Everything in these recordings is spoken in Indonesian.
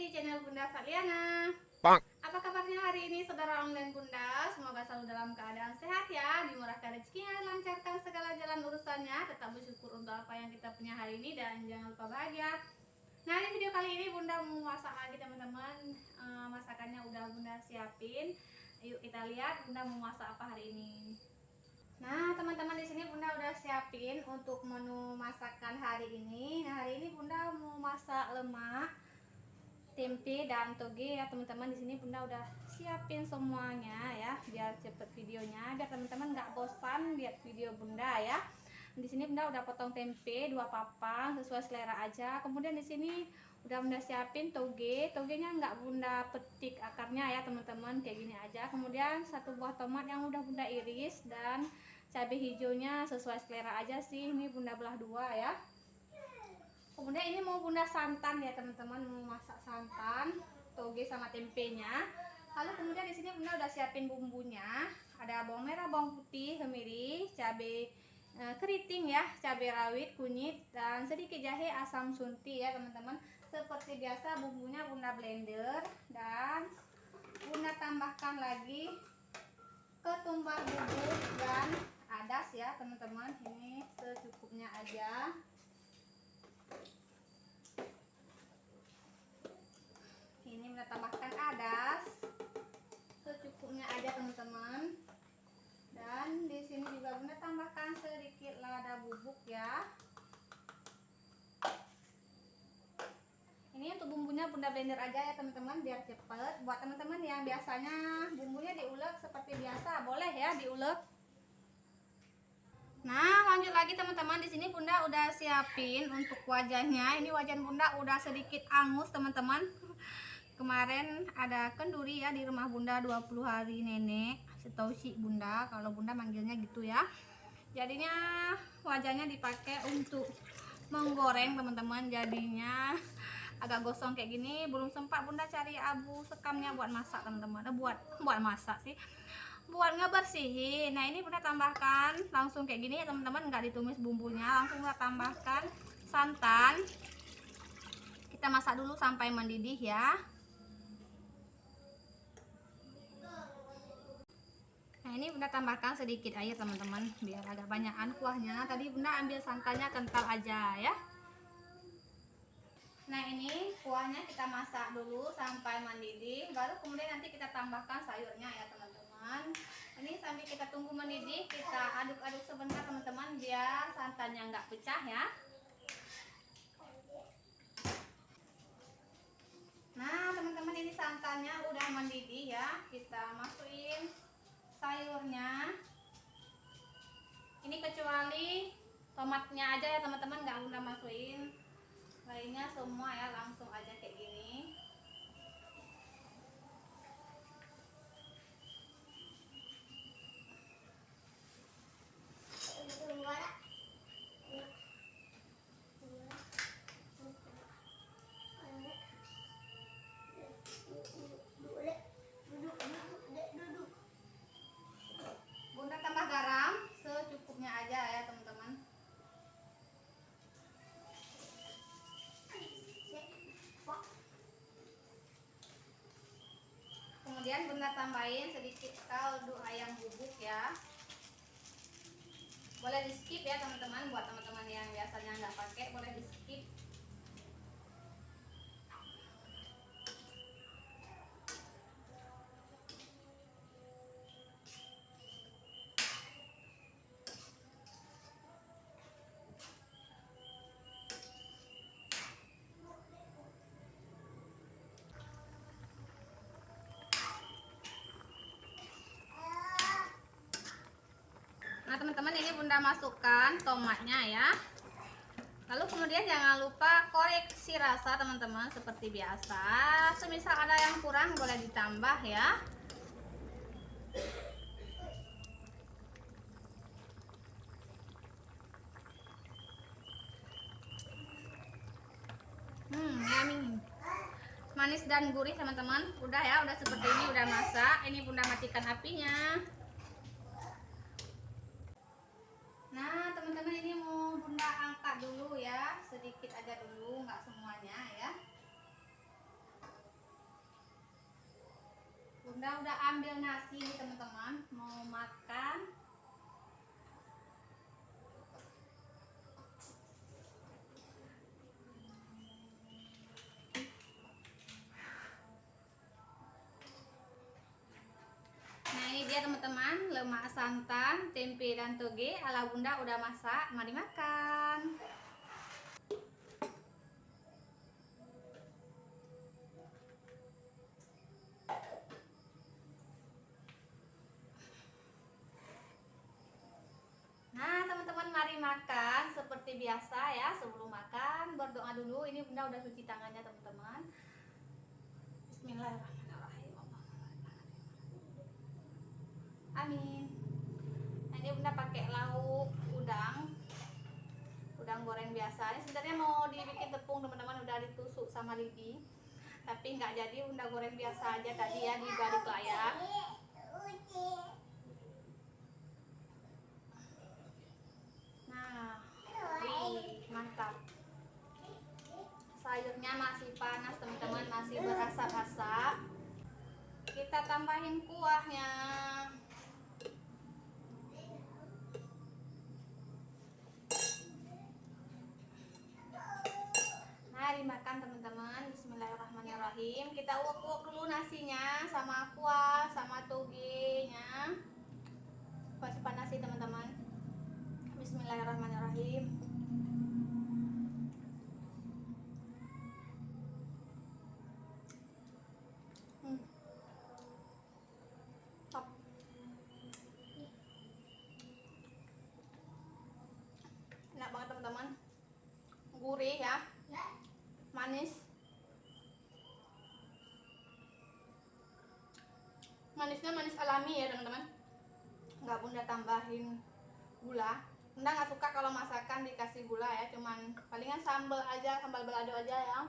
di channel Bunda Fadliana. Apa kabarnya hari ini saudara online Bunda? Semoga selalu dalam keadaan sehat ya, dimurahkan rezekinya, lancarkan segala jalan urusannya, tetap bersyukur untuk apa yang kita punya hari ini dan jangan lupa bahagia. Nah, di video kali ini Bunda mau masak lagi teman-teman. Masakannya udah Bunda siapin. Yuk kita lihat Bunda mau masak apa hari ini. Nah, teman-teman, di sini Bunda udah siapin untuk menu masakan hari ini. Nah, hari ini Bunda mau masak lemak, tempe dan toge ya, teman-teman. Di sini Bunda udah siapin semuanya ya, biar cepet videonya, biar teman-teman nggak bosan lihat video Bunda ya. Di sini Bunda udah potong tempe 2 papang sesuai selera aja. Kemudian di sini udah Bunda siapin toge. Togenya nggak Bunda petik akarnya ya, teman-teman, kayak gini aja. Kemudian 1 buah tomat yang udah Bunda iris dan cabai hijaunya sesuai selera aja sih. Ini Bunda belah 2 ya. Kemudian ini mau Bunda santan ya, teman-teman, mau masak santan, toge sama tempenya. Lalu kemudian di sini Bunda udah siapin bumbunya. Ada bawang merah, bawang putih, kemiri, cabai keriting ya, cabai rawit, kunyit, dan sedikit jahe, asam sunti ya, teman-teman. Seperti biasa bumbunya Bunda blender dan Bunda tambahkan lagi ketumbar bubuk dan adas ya, teman-teman. Ini secukupnya aja. Ini Bunda tambahkan adas secukupnya aja, teman-teman. Dan di sini juga Bunda tambahkan sedikit lada bubuk ya. Ini untuk bumbunya Bunda blender aja ya, teman-teman, biar cepet. Buat teman-teman yang biasanya bumbunya diulek seperti biasa, boleh ya diulek. Nah, lanjut lagi teman-teman. Di sini Bunda udah siapin untuk wajannya. Ini wajan Bunda udah sedikit angus, teman-teman. Kemarin ada kenduri ya di rumah Bunda, 20 hari nenek, setahu si Bunda, kalau Bunda manggilnya gitu ya. Jadinya wajannya dipakai untuk menggoreng, teman-teman. Jadinya agak gosong kayak gini. Belum sempat Bunda cari abu sekamnya buat masak, teman-teman. Buat masak sih, buat ngebersihin. Nah, ini Bunda tambahkan langsung kayak gini ya, teman-teman, nggak ditumis bumbunya, langsung Bunda tambahkan santan. Kita masak dulu sampai mendidih ya. Nah, ini Bunda tambahkan sedikit air, teman-teman, biar agak banyakan kuahnya. Tadi Bunda ambil santannya kental aja ya. Nah, ini kuahnya kita masak dulu sampai mendidih, baru kemudian nanti kita tambahkan sayurnya ya, teman-teman. Ini sambil kita tunggu mendidih, kita aduk-aduk sebentar, teman-teman, biar santannya nggak pecah ya. Nah, teman-teman, ini santannya udah mendidih ya. Kita masukin sayurnya. Ini kecuali tomatnya aja ya, teman-teman, nggak Bunda masukin. Lainnya semua ya langsung aja kayak gini. Bunda tambah garam secukupnya aja ya, teman-teman. Kemudian Bunda tambahin sedikit kaldu ayam bubuk ya. Boleh di skip ya, teman-teman. Buat teman-teman yang biasanya nggak pakai, boleh di skip. Nah, teman-teman, ini Bunda masukkan tomatnya ya. Lalu kemudian jangan lupa koreksi rasa, teman-teman, seperti biasa. Semisal ada yang kurang boleh ditambah ya. Yummy. Manis dan gurih, teman-teman. Udah ya, udah seperti ini, udah masak. Ini Bunda matikan apinya. Nah, teman-teman, ini mau Bunda angkat dulu ya, sedikit aja dulu, nggak semuanya ya. Bunda udah ambil nasi nih teman-teman, mau makan. Nah ini dia teman-teman, lemak santan, tempe dan toge ala Bunda udah masak, mari makan. Nah teman-teman, mari makan seperti biasa ya. Sebelum makan berdoa dulu. Ini Bunda udah cuci tangannya teman-teman. Bismillahirrahmanirrahim. Amin. Nah ini Bunda pakai lauk udang goreng biasa. Ini sebenarnya mau dibikin tepung teman-teman, udah ditusuk sama Lidi, tapi nggak jadi. Bunda goreng biasa aja tadi ya di balik layar. Nah, mantap. Sayurnya masih panas teman-teman, masih berasap-asap. Kita tambahin kuahnya. Mari makan teman-teman. Bismillahirrahmanirrahim. Kita uak-uak dulu nasinya sama kuah sama togenya. Masih panas sih teman-teman. Bismillahirrahmanirrahim. Top. Enak banget teman-teman. Gurih ya. Manis. Manisnya manis alami ya teman-teman. Nggak Bunda tambahin gula. Bunda nggak suka kalau masakan dikasih gula ya, cuman palingan sambal aja, sambal balado aja yang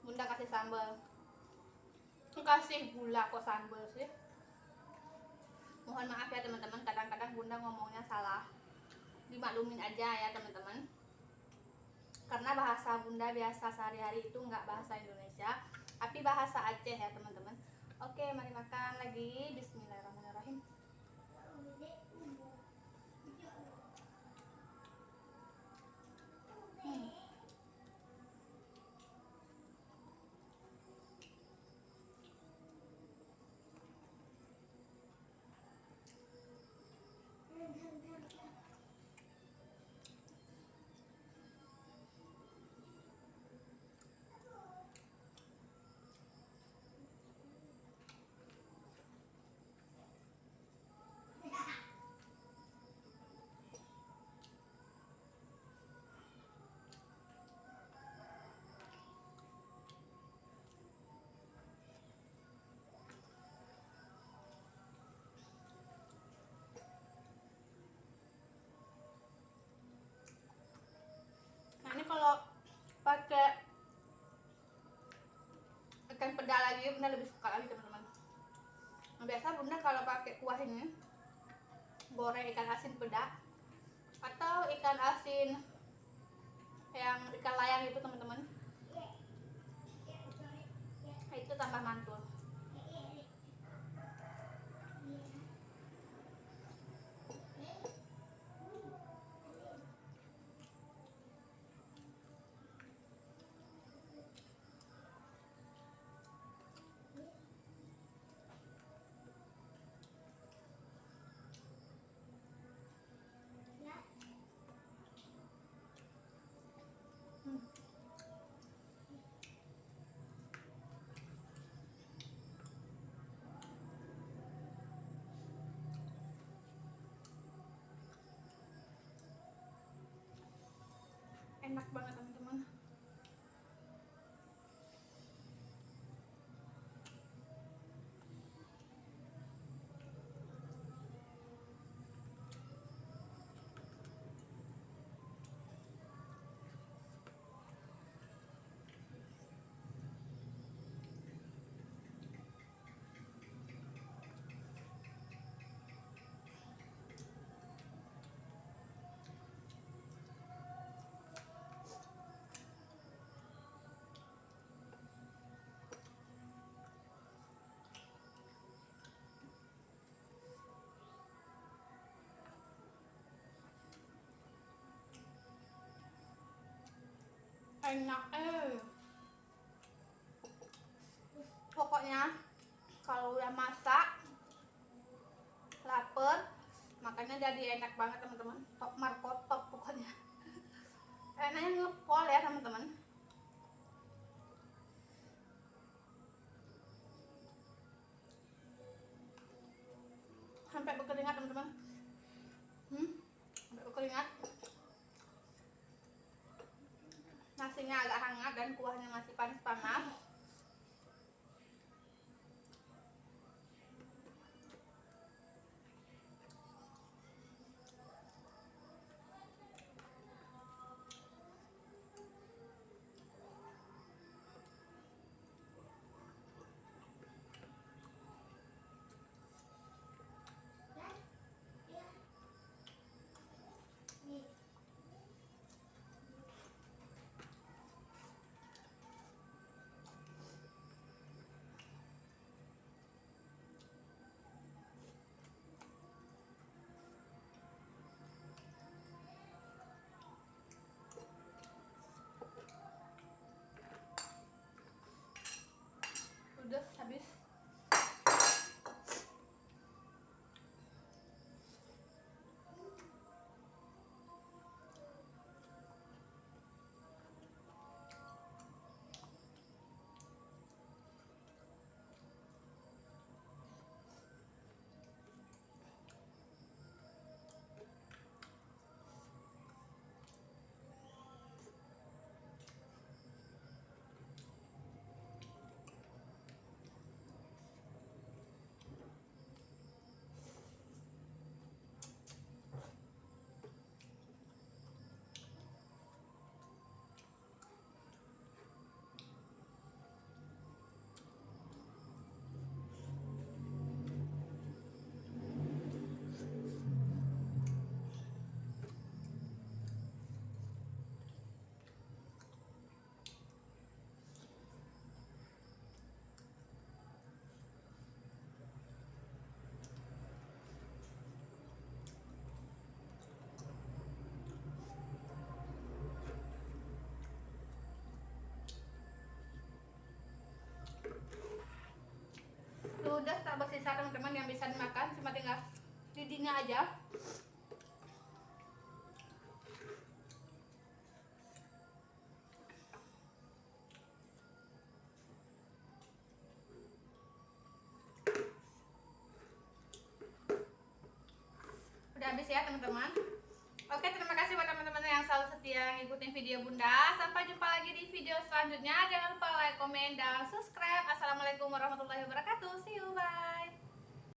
Bunda kasih sambal. Kasih gula kok sambal sih. Mohon maaf ya teman-teman, kadang-kadang Bunda ngomongnya salah. Dimaklumin aja ya teman-teman. Karena bahasa Bunda biasa sehari-hari itu nggak bahasa Indonesia, tapi bahasa Aceh ya teman-teman. Oke, mari makan lagi. Bismillahirrahmanirrahim. Nah ini kalau pakai ikan peda lagi Bunda lebih suka lagi teman-teman. Nah, biasa Bunda kalau pakai kuah ini goreng ikan asin peda atau ikan asin yang ikan layang itu teman-teman. Nah, itu tambah mantul. Enak banget teman-teman. enak. Pokoknya kalau udah masak lapar makanya jadi enak banget teman-teman. Top markot top pokoknya. Enaknya ngepol ya teman-teman. Sampai berkeringat teman-teman. Sampai berkeringat. Nasinya agak hangat dan kuahnya masih panas-panas. Udah habis. Udah tak bersisa teman-teman yang bisa dimakan, cuma tinggal lidinya aja. Udah habis ya teman-teman. Oke, terima kasih buat teman-teman yang selalu setia ngikutin video Bunda. Sampai jumpa lagi di video selanjutnya. Jangan lupa like, komen, dan subscribe. Assalamualaikum warahmatullahi wabarakatuh. See you, bye.